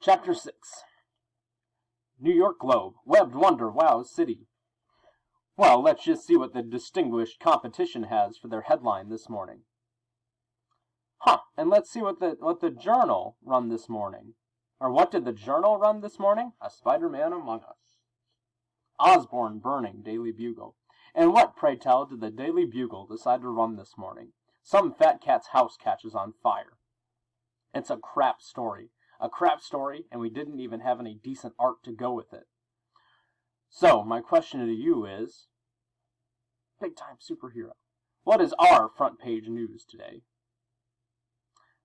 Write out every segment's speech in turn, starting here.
Chapter 6. New York Globe, Webbed Wonder, Wow City. Well, let's just see what the distinguished competition has for their headline this morning. And let's see what the Journal run this morning. Or what did the Journal run this morning? A Spider-Man Among Us. Osborne burning Daily Bugle. And what, pray tell, did the Daily Bugle decide to run this morning? Some fat cat's house catches on fire. It's a crap story. A crap story, and we didn't even have any decent art to go with it. So, my question to you is, big-time superhero, what is our front page news today?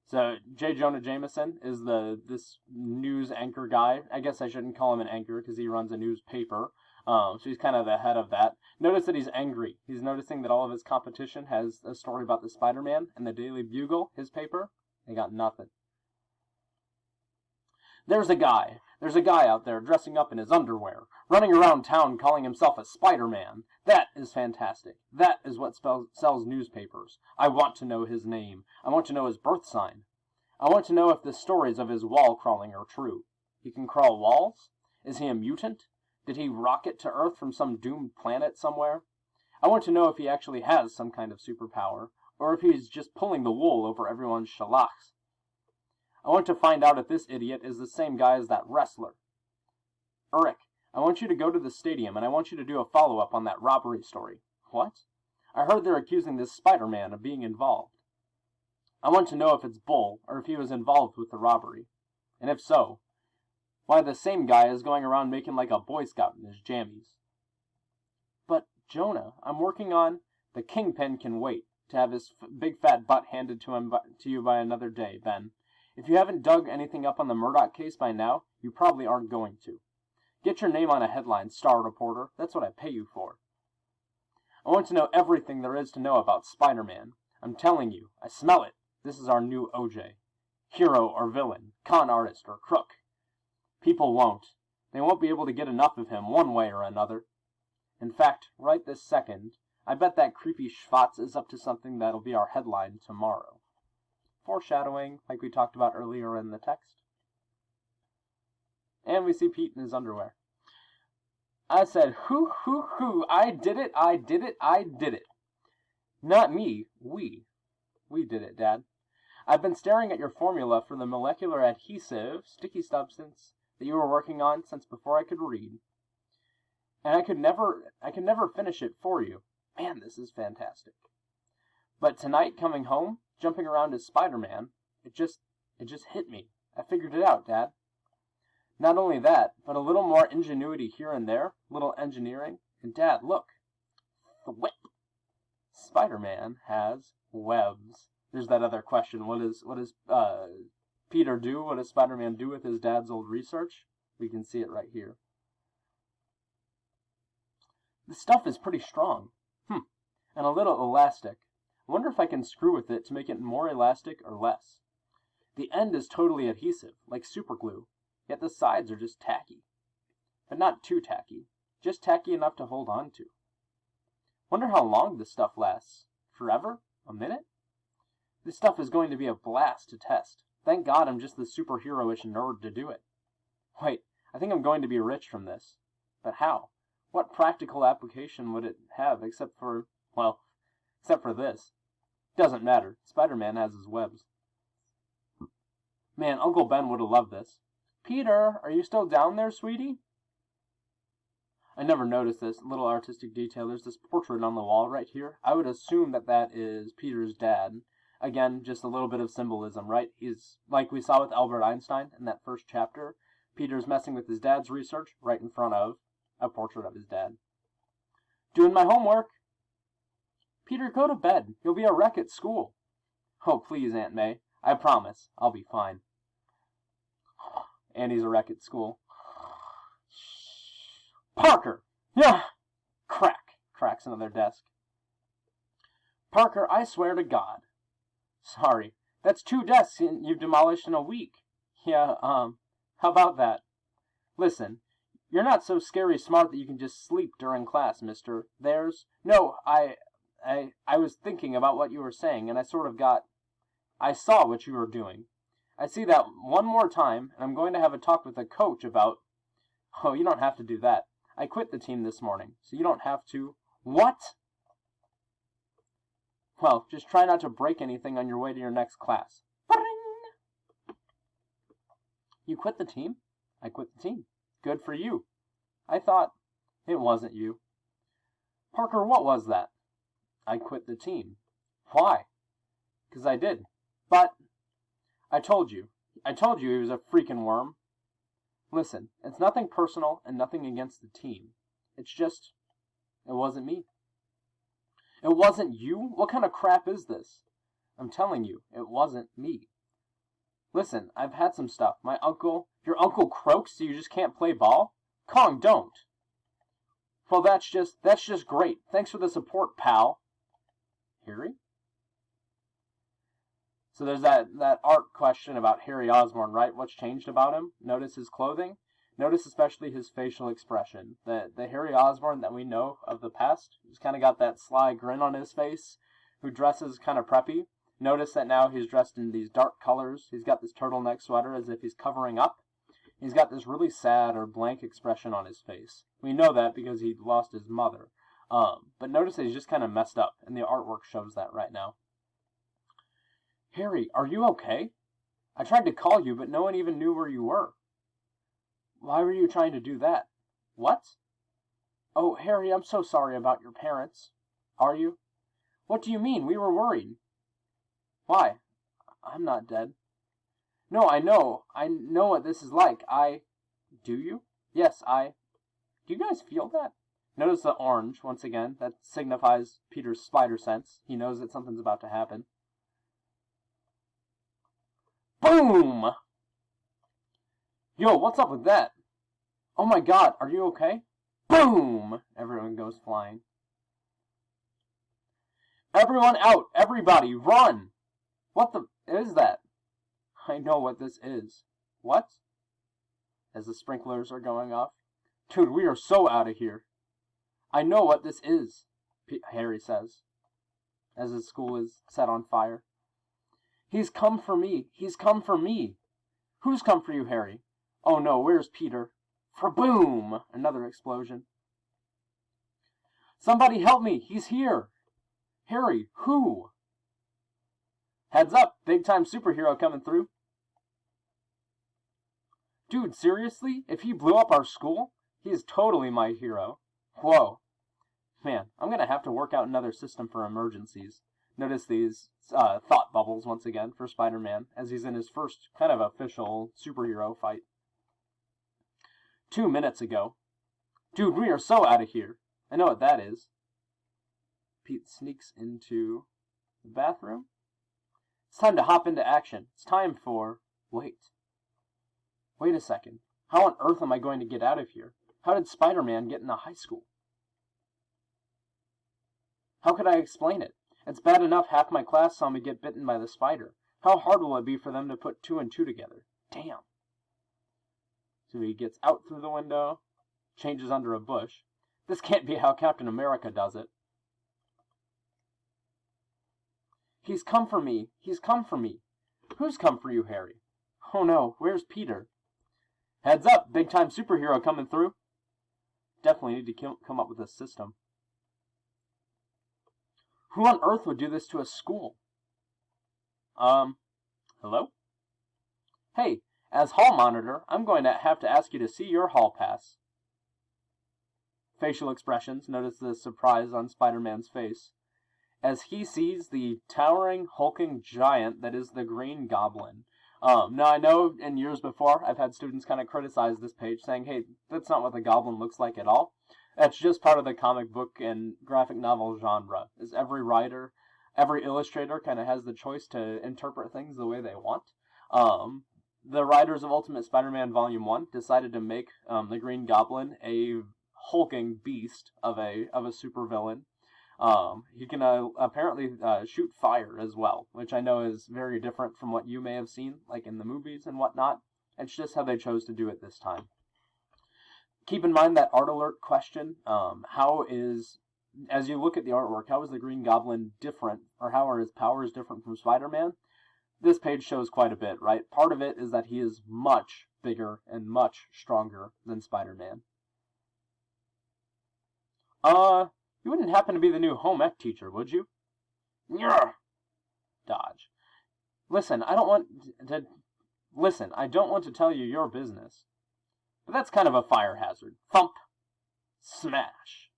So, J. Jonah Jameson is this news anchor guy. I guess I shouldn't call him an anchor because he runs a newspaper. So he's kind of the head of that. Notice that he's angry. He's noticing that all of his competition has a story about the Spider-Man, and the Daily Bugle, his paper, they got nothing. There's a guy out there dressing up in his underwear, running around town calling himself a Spider-Man. That is fantastic. That is what sells newspapers. I want to know his name. I want to know his birth sign. I want to know if the stories of his wall crawling are true. He can crawl walls? Is he a mutant? Did he rocket to Earth from some doomed planet somewhere? I want to know if he actually has some kind of superpower, or if he's just pulling the wool over everyone's shalaks. I want to find out if this idiot is the same guy as that wrestler. Eric, I want you to go to the stadium, and I want you to do a follow-up on that robbery story. What? I heard they're accusing this Spider-Man of being involved. I want to know if it's bull, or if he was involved with the robbery. And if so, why the same guy is going around making like a Boy Scout in his jammies. But, Jonah, I'm working on... The Kingpin can wait to have his big fat butt handed to you by another day, Ben. If you haven't dug anything up on the Murdoch case by now, you probably aren't going to. Get your name on a headline, star reporter. That's what I pay you for. I want to know everything there is to know about Spider-Man. I'm telling you, I smell it. This is our new OJ. Hero or villain, con artist or crook. People won't. They won't be able to get enough of him one way or another. In fact, right this second, I bet that creepy Schwartz is up to something that'll be our headline tomorrow. Foreshadowing, like we talked about earlier in the text. And we see Pete in his underwear. I said, hoo, I did it. Not me, we. We did it, Dad. I've been staring at your formula for the molecular adhesive, sticky substance, that you were working on since before I could read. And I could never finish it for you. Man, this is fantastic. But tonight, coming home, jumping around as Spider-Man, it just hit me. I figured it out, Dad. Not only that, but a little more ingenuity here and there, little engineering. And Dad, look. Thwip. Spider-Man has webs. There's that other question. What does Peter do? What does Spider-Man do with his dad's old research? We can see it right here. This stuff is pretty strong. And a little elastic. I wonder if I can screw with it to make it more elastic or less. The end is totally adhesive, like superglue, yet the sides are just tacky. But not too tacky, just tacky enough to hold on to. Wonder how long this stuff lasts. Forever? A minute? This stuff is going to be a blast to test. Thank God I'm just the superhero-ish nerd to do it. Wait, I think I'm going to be rich from this. But how? What practical application would it have except for this? Doesn't matter. Spider-Man has his webs. Man, Uncle Ben would have loved this. Peter, are you still down there, sweetie? I never noticed this little artistic detail. There's this portrait on the wall right here. I would assume that is Peter's dad. Again, just a little bit of symbolism, right? He's, like we saw with Albert Einstein in that first chapter, Peter's messing with his dad's research right in front of a portrait of his dad. Doing my homework. Peter, go to bed. You'll be a wreck at school. Oh, please, Aunt May. I promise. I'll be fine. Andy's a wreck at school. Parker! Yeah! Cracks another desk. Parker, I swear to God. Sorry. That's 2 desks you've demolished in a week. Yeah, how about that? Listen, you're not so scary smart that you can just sleep during class, mister. No, I was thinking about what you were saying, and I saw what you were doing. I see that one more time, and I'm going to have a talk with the coach about... Oh, you don't have to do that. I quit the team this morning, so you don't have to... What? Well, just try not to break anything on your way to your next class. Bring! You quit the team? I quit the team. Good for you. I thought it wasn't you. Parker, what was that? I quit the team. Why? Because I did. But I told you he was a freaking worm. Listen, it's nothing personal and nothing against the team. It's just, it wasn't me. It wasn't you? What kind of crap is this? I'm telling you, it wasn't me. Listen, I've had some stuff. Your uncle croaks so you just can't play ball? Kong, don't. Well, that's just great. Thanks for the support, pal. Harry? So there's that art question about Harry Osborn, right? What's changed about him? Notice his clothing. Notice especially his facial expression. The Harry Osborn that we know of the past, he's kind of got that sly grin on his face, who dresses kind of preppy. Notice that now he's dressed in these dark colors. He's got this turtleneck sweater as if he's covering up. He's got this really sad or blank expression on his face. We know that because he lost his mother. But notice that he's just kind of messed up, and the artwork shows that right now. Harry, are you okay? I tried to call you, but no one even knew where you were. Why were you trying to do that? What? Oh, Harry, I'm so sorry about your parents. Are you? What do you mean? We were worried. Why? I'm not dead. No, I know. I know what this is like. Do you? Yes, Do you guys feel that? Notice the orange, once again. That signifies Peter's spider sense. He knows that something's about to happen. Boom! Yo, what's up with that? Oh my god, are you okay? Boom! Everyone goes flying. Everyone out! Everybody, run! What the is that? I know what this is. What? As the sprinklers are going off. Dude, we are so out of here. I know what this is, Harry says, as his school is set on fire. He's come for me. He's come for me. Who's come for you, Harry? Oh no, where's Peter? For boom! Another explosion. Somebody help me! He's here! Harry, who? Heads up! Big time superhero coming through. Dude, seriously? If he blew up our school, he is totally my hero. Whoa. Man, I'm gonna have to work out another system for emergencies. Notice these thought bubbles once again for Spider-Man, as he's in his first kind of official superhero fight. 2 minutes ago. Dude, we are so out of here. I know what that is. Pete sneaks into the bathroom. It's time to hop into action. It's time for... Wait a second. How on earth am I going to get out of here? How did Spider-Man get into high school? How could I explain it? It's bad enough half my class saw me get bitten by the spider. How hard will it be for them to put 2 and 2 together? Damn. So he gets out through the window, changes under a bush. This can't be how Captain America does it. He's come for me. He's come for me. Who's come for you, Harry? Oh no, where's Peter? Heads up, big time superhero coming through. Definitely need to come up with a system. Who on earth would do this to a school? Hello? Hey, as hall monitor, I'm going to have to ask you to see your hall pass. Facial expressions. Notice the surprise on Spider-Man's face as he sees the towering, hulking giant that is the Green Goblin. Now, I know in years before, I've had students kind of criticize this page, saying, hey, that's not what the Goblin looks like at all. That's just part of the comic book and graphic novel genre, is every writer, every illustrator kind of has the choice to interpret things the way they want. The writers of Ultimate Spider-Man Volume 1 decided to make the Green Goblin a hulking beast of a supervillain. He can apparently shoot fire as well, which I know is very different from what you may have seen, like in the movies and whatnot. It's just how they chose to do it this time. Keep in mind that art alert question. As you look at the artwork, how is the Green Goblin different, or how are his powers different from Spider-Man? this page shows quite a bit, right? Part of it is that he is much bigger and much stronger than Spider-Man. You wouldn't happen to be the new home ec teacher, would you? Yeah. Dodge. Listen, I don't want to tell you your business. But that's kind of a fire hazard. Thump. Smash.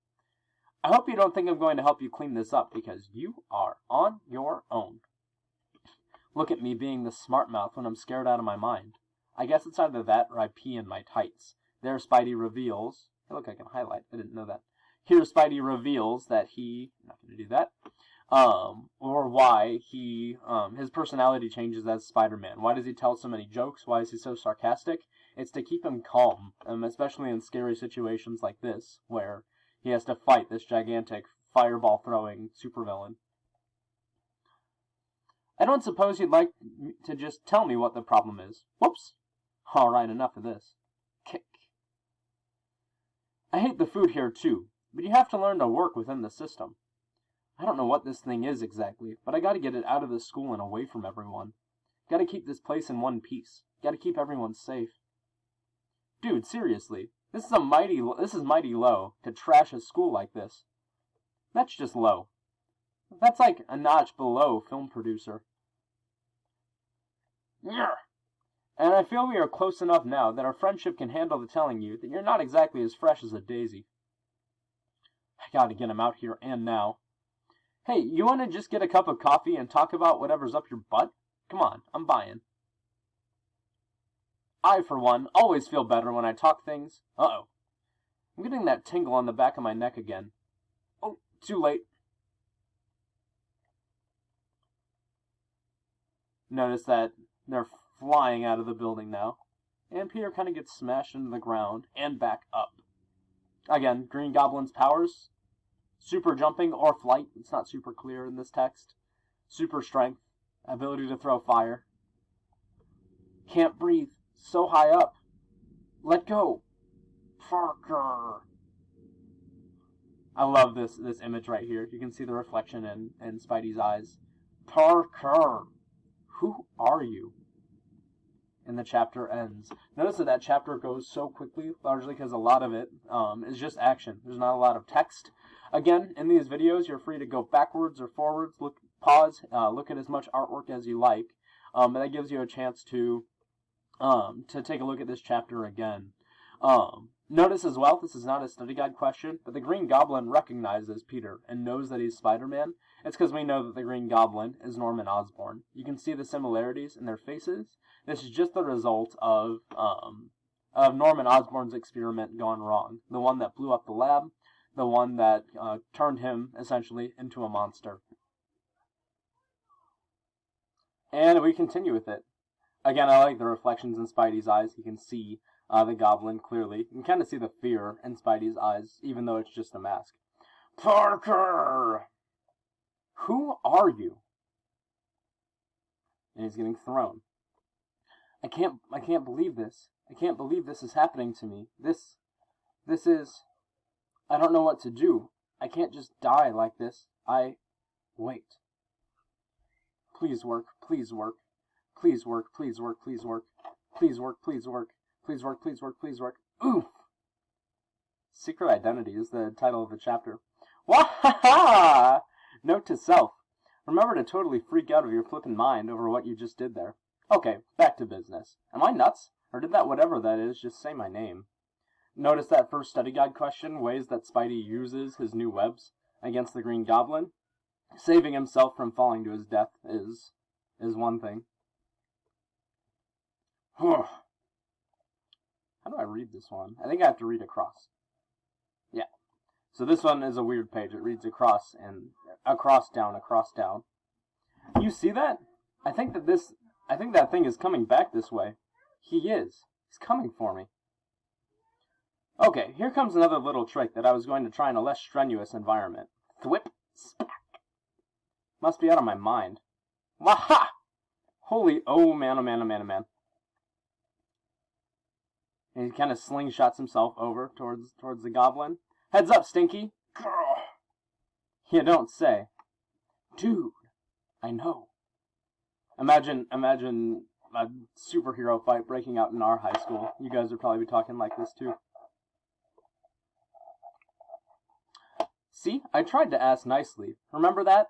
I hope you don't think I'm going to help you clean this up, because you are on your own. Look at me being the smart mouth when I'm scared out of my mind. I guess it's either that or I pee in my tights. There Spidey reveals... Hey, look, I can highlight. I didn't know that. Here Spidey reveals that he... I'm not going to do that. Or why he... his personality changes as Spider-Man. Why does he tell so many jokes? Why is he so sarcastic? It's to keep him calm, especially in scary situations like this, where he has to fight this gigantic fireball-throwing supervillain. I don't suppose you'd like to just tell me what the problem is. Whoops. Alright, enough of this. Kick. I hate the food here too, but you have to learn to work within the system. I don't know what this thing is exactly, but I gotta get it out of the school and away from everyone. Gotta keep this place in one piece. Gotta keep everyone safe. Dude, seriously, this is mighty low to trash a school like this. That's just low. That's like a notch below film producer. Yeah. And I feel we are close enough now that our friendship can handle the telling you that you're not exactly as fresh as a daisy. I gotta get him out here and now. Hey, you wanna just get a cup of coffee and talk about whatever's up your butt? Come on, I'm buying. I, for one, always feel better when I talk things. Uh-oh. I'm getting that tingle on the back of my neck again. Oh, too late. Notice that they're flying out of the building now. And Peter kind of gets smashed into the ground and back up. Again, Green Goblin's powers. Super jumping or flight. It's not super clear in this text. Super strength. Ability to throw fire. Can't breathe. So high up. Let go. Parker. I love this image right here. You can see the reflection in Spidey's eyes. Parker. Who are you? And the chapter ends. Notice that chapter goes so quickly, largely because a lot of it is just action. There's not a lot of text. Again, in these videos, you're free to go backwards or forwards, pause, look at as much artwork as you like. And that gives you a chance to take a look at this chapter again. Notice as well, this is not a study guide question, but the Green Goblin recognizes Peter and knows that he's Spider-Man. It's because we know that the Green Goblin is Norman Osborn. You can see the similarities in their faces. This is just the result of Norman Osborn's experiment gone wrong. The one that blew up the lab, the one that turned him, essentially, into a monster. And we continue with it. Again, I like the reflections in Spidey's eyes. You can see the Goblin clearly. You can kind of see the fear in Spidey's eyes, even though it's just a mask. Parker! Who are you? And he's getting thrown. I can't believe this. I can't believe this is happening to me. This is... I don't know what to do. I can't just die like this. Wait. Please work. Please work. Please work. Please work. Please work. Please work. Please work. Please work. Please work. Please work. Oof! Secret Identity is the title of the chapter. Wah-ha-ha! Note to self. Remember to totally freak out of your flippin' mind over what you just did there. Okay, back to business. Am I nuts? Or did that whatever that is just say my name? Notice that first study guide question, ways that Spidey uses his new webs against the Green Goblin. Saving himself from falling to his death is one thing. How do I read this one? I think I have to read across. Yeah. So this one is a weird page. It reads across and across down. You see that? I think that thing is coming back this way. He is. He's coming for me. Okay, here comes another little trick that I was going to try in a less strenuous environment. Thwip, smack. Must be out of my mind. Waha! Holy, oh man, oh man, oh man, oh man. And he kind of slingshots himself over towards the Goblin. Heads up, Stinky. You don't say. Dude, I know. Imagine a superhero fight breaking out in our high school. You guys would probably be talking like this too. See, I tried to ask nicely. Remember that?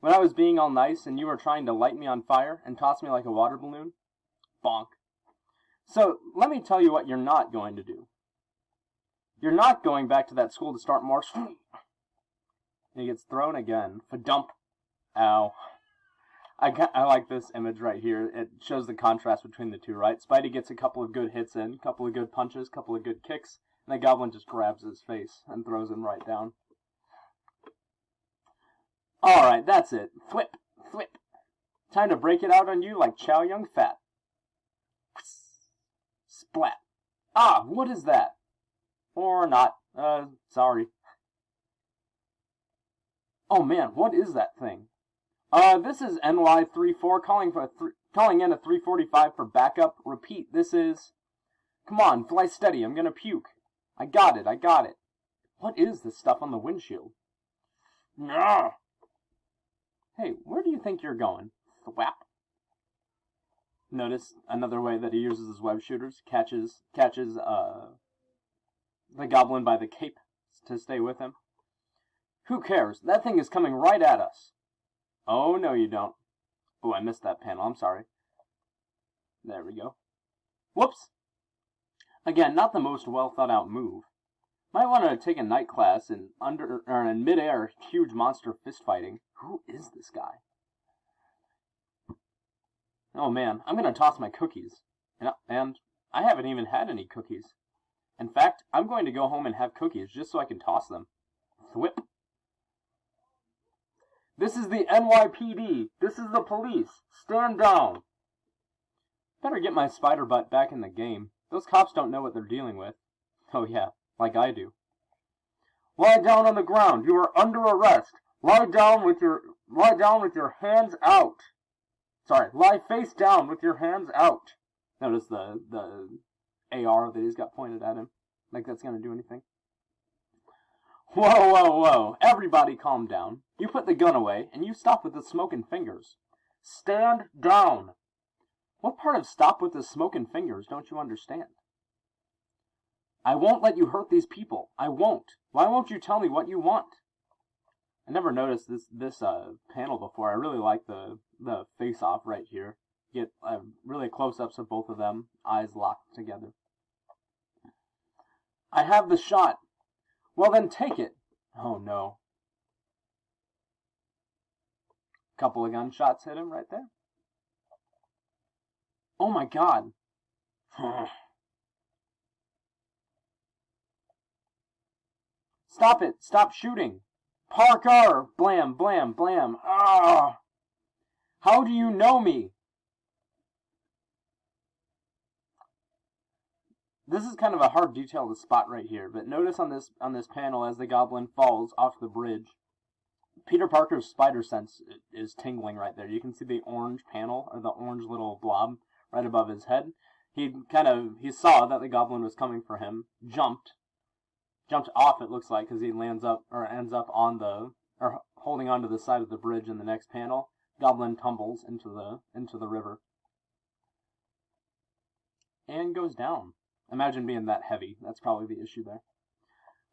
When I was being all nice and you were trying to light me on fire and toss me like a water balloon? Bonk. So, let me tell you what you're not going to do. You're not going back to that school to start more... And he gets thrown again. Fa-dump. Ow. I like this image right here. It shows the contrast between the two, right? Spidey gets a couple of good hits in, a couple of good punches, a couple of good kicks, and the Goblin just grabs his face and throws him right down. Alright, that's it. Thwip, thwip. Time to break it out on you like Chow Yun Fat. Splat. Ah, what is that? Or not. Sorry. Oh man, what is that thing? This is NY34 calling in a 345 for backup. Repeat, this is... Come on, fly steady, I'm gonna puke. I got it. What is this stuff on the windshield? No. Hey, where do you think you're going? Thwap. Notice another way that he uses his web shooters. Catches the Goblin by the cape to stay with him. Who cares? That thing is coming right at us. Oh, no you don't. Oh, I missed that panel. I'm sorry. There we go. Whoops. Again, not the most well thought out move. Might want to take a night class in mid-air huge monster fist fighting. Who is this guy? Oh man, I'm gonna toss my cookies. And I haven't even had any cookies. In fact, I'm going to go home and have cookies just so I can toss them. Thwip. This is the NYPD. This is the police. Stand down. Better get my spider butt back in the game. Those cops don't know what they're dealing with. Oh yeah, like I do. Lie down on the ground. You are under arrest. Lie down with your hands out. Sorry, lie face down with your hands out. Notice the AR that he's got pointed at him. Like that's gonna do anything. Whoa. Everybody calm down. You put the gun away, and you stop with the smoking fingers. Stand down. What part of stop with the smoking fingers don't you understand? I won't let you hurt these people. I won't. Why won't you tell me what you want? I never noticed this panel before. I really like the face-off right here. Get really close-ups of both of them, eyes locked together. I have the shot. Well then take it. Oh no. Couple of gunshots hit him right there. Oh my god. Stop it. Stop shooting. Parker! Blam, blam, blam. Ah! How do you know me? This is kind of a hard detail to spot right here, but notice on this panel as the Goblin falls off the bridge, Peter Parker's spider sense is tingling right there. You can see the orange panel, or the orange little blob right above his head. He saw that the Goblin was coming for him, jumped off, it looks like, because he ends up holding onto the side of the bridge in the next panel. Goblin tumbles into the river and goes down. Imagine being that heavy. That's probably the issue there.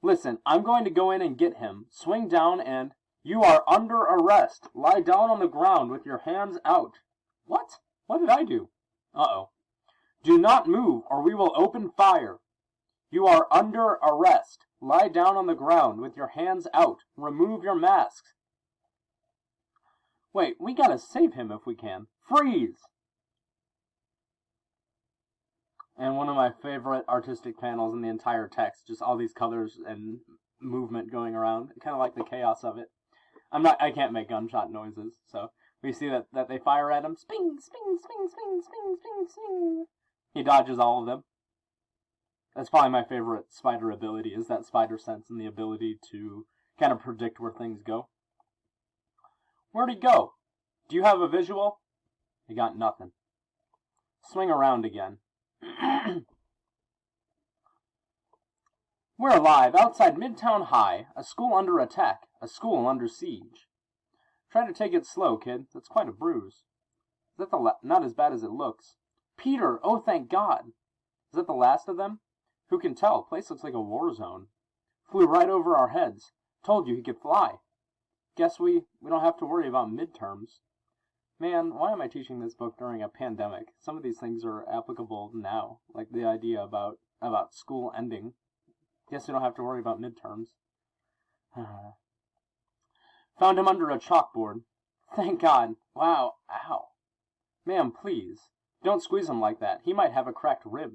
Listen, I'm going to go in and get him. Swing down and... You are under arrest. Lie down on the ground with your hands out. What? What did I do? Uh-oh. Do not move or we will open fire. You are under arrest. Lie down on the ground with your hands out. Remove your masks. Wait, we gotta save him if we can. Freeze! And one of my favorite artistic panels in the entire text, just all these colors and movement going around. Kind of like the chaos of it. I can't make gunshot noises, so we see that they fire at him. Sping, sping, sping, sping, sping, sping, sping. He dodges all of them. That's probably my favorite spider ability, is that spider sense and the ability to kind of predict where things go. Where'd he go? Do you have a visual? He got nothing. Swing around again. We're alive, outside Midtown High, a school under attack, a school under siege. Try to take it slow, kid. That's quite a bruise. that not as bad as it looks. Peter! Oh, thank God! Is that the last of them? Who can tell? Place looks like a war zone. Flew right over our heads. Told you he could fly. Guess we don't have to worry about midterms. Man, why am I teaching this book during a pandemic? Some of these things are applicable now, like the idea about school ending. Guess we don't have to worry about midterms. Found him under a chalkboard. Thank God. Wow. Ow. Ma'am, please. Don't squeeze him like that. He might have a cracked rib.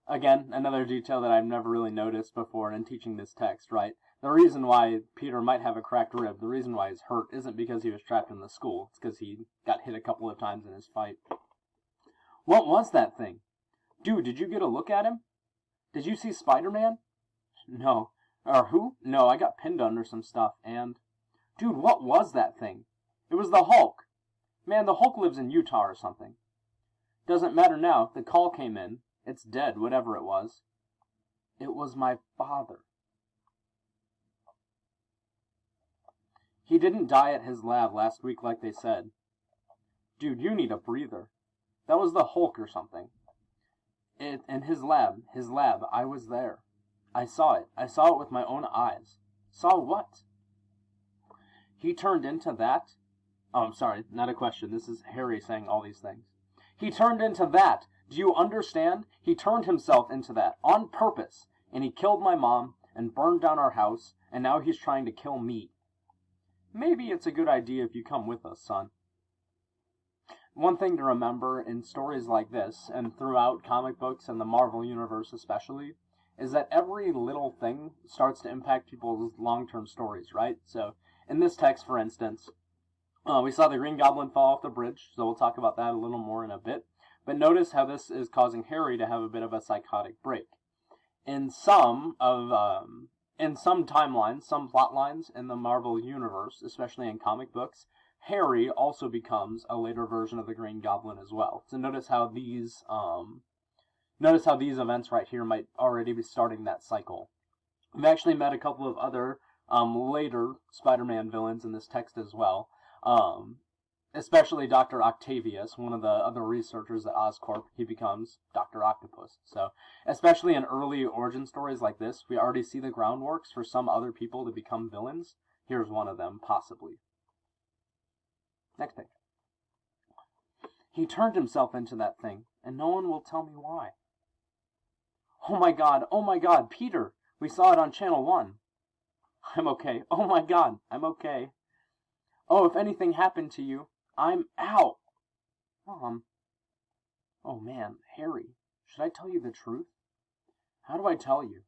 Again, another detail that I've never really noticed before in teaching this text, right? The reason why Peter might have a cracked rib, the reason why he's hurt, isn't because he was trapped in the school. It's because he got hit a couple of times in his fight. What was that thing? Dude, did you get a look at him? Did you see Spider-Man? No. Or who? No, I got pinned under some stuff, and... Dude, what was that thing? It was the Hulk. Man, the Hulk lives in Utah or something. Doesn't matter now. The call came in. It's dead, whatever it was. It was my father. He didn't die at his lab last week like they said. Dude, you need a breather. That was the Hulk or something. In his lab, I was there. I saw it. I saw it with my own eyes. Saw what? He turned into that? Oh, I'm sorry, not a question. This is Harry saying all these things. He turned into that. Do you understand? He turned himself into that, on purpose, and he killed my mom, and burned down our house, and now he's trying to kill me. Maybe it's a good idea if you come with us, son. One thing to remember in stories like this, and throughout comic books and the Marvel Universe especially, is that every little thing starts to impact people's long-term stories, right? So, in this text, for instance, we saw the Green Goblin fall off the bridge, so we'll talk about that a little more in a bit. But notice how this is causing Harry to have a bit of a psychotic break. In some timelines, some plot lines in the Marvel Universe, especially in comic books, Harry also becomes a later version of the Green Goblin as well. So notice how these events right here might already be starting that cycle. We've actually met a couple of other later Spider-Man villains in this text as well. Especially Dr. Octavius, one of the other researchers at Oscorp. He becomes Dr. Octopus. So, especially in early origin stories like this, we already see the groundworks for some other people to become villains. Here's one of them, possibly. Next page. He turned himself into that thing, and no one will tell me why. Oh my God, Peter! We saw it on Channel 1. I'm okay. Oh my God, I'm okay. Oh, if anything happened to you, I'm out. Mom. Oh man, Harry, should I tell you the truth? How do I tell you?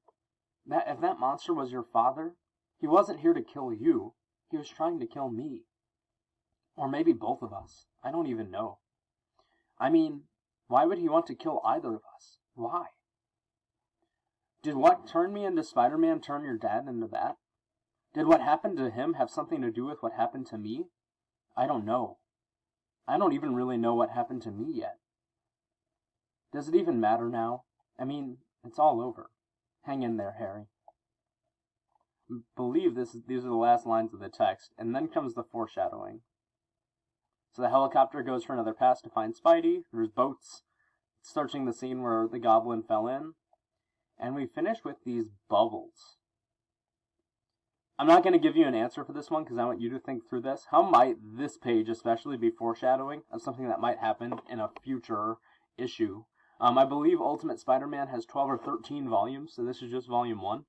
That if that monster was your father, he wasn't here to kill you. He was trying to kill me. Or maybe both of us. I don't even know. I mean, why would he want to kill either of us? Why? Did what turned me into Spider-Man turn your dad into that? Did what happened to him have something to do with what happened to me? I don't know. I don't even really know what happened to me yet. Does it even matter now? I mean, it's all over. Hang in there, Harry. I believe these are the last lines of the text, and then comes the foreshadowing. So the helicopter goes for another pass to find Spidey. There's boats searching the scene where the Goblin fell in. And we finish with these bubbles. I'm not going to give you an answer for this one because I want you to think through this. How might this page especially be foreshadowing of something that might happen in a future issue? I believe Ultimate Spider-Man has 12 or 13 volumes, so this is just volume 1.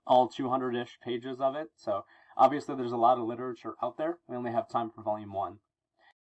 All 200-ish pages of it, so obviously there's a lot of literature out there. We only have time for volume 1.